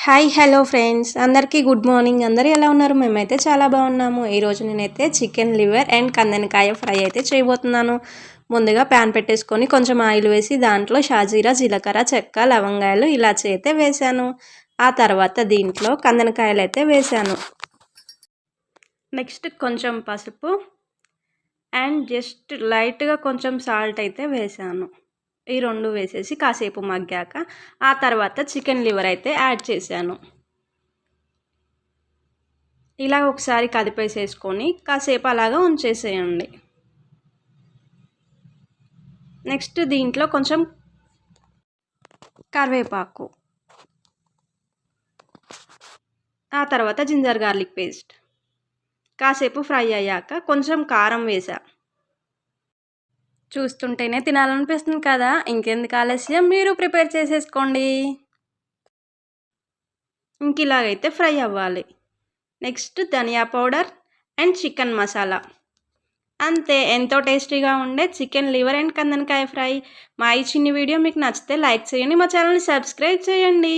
Hi hello friends అందరికీ good morning. అందరూ ఎలా ఉన్నారు? మేమైతే చాలా బాగున్నాము. ఈరోజు నేనైతే చికెన్ లివర్ అండ్ కందనకాయ ఫ్రై అయితే చేయబోతున్నాను. ముందుగా ప్యాన్ పెట్టేసుకొని కొంచెం ఆయిల్ వేసి దాంట్లో షాజీరా, జీలకర్ర, చెక్క, లవంగాయలు, ఇలాచి అయితే వేసాను. ఆ తర్వాత దీంట్లో కందనకాయలు అయితే వేసాను. నెక్స్ట్ కొంచెం పసుపు అండ్ జస్ట్ లైట్గా కొంచెం సాల్ట్ అయితే వేసాను. ఈ రెండు వేసేసి కాసేపు మగ్గాక ఆ తర్వాత చికెన్ లివర్ అయితే యాడ్ చేశాను. ఇలా ఒకసారి కదిపేసేసుకొని కాసేపు అలాగా ఉంచేసేయండి. నెక్స్ట్ దీంట్లో కొంచెం కరివేపాకు, ఆ తర్వాత జింజర్ గార్లిక్ పేస్ట్ కాసేపు ఫ్రై అయ్యాక కొంచెం కారం వేసా. చూస్తుంటేనే తినాలనిపిస్తుంది కదా, ఇంకెందుకు ఆలస్యం, మీరు ప్రిపేర్ చేసేసుకోండి. ఇంక ఇలాగైతే ఫ్రై అవ్వాలి. నెక్స్ట్ ధనియా పౌడర్ అండ్ చికెన్ మసాలా. అంతే, ఎంతో టేస్టీగా ఉండే చికెన్ లివర్ అండ్ కందనకాయ ఫ్రై. మా ఈ చిన్ని వీడియో మీకు నచ్చితే లైక్ చేయండి, మా ఛానల్ని సబ్స్క్రైబ్ చేయండి.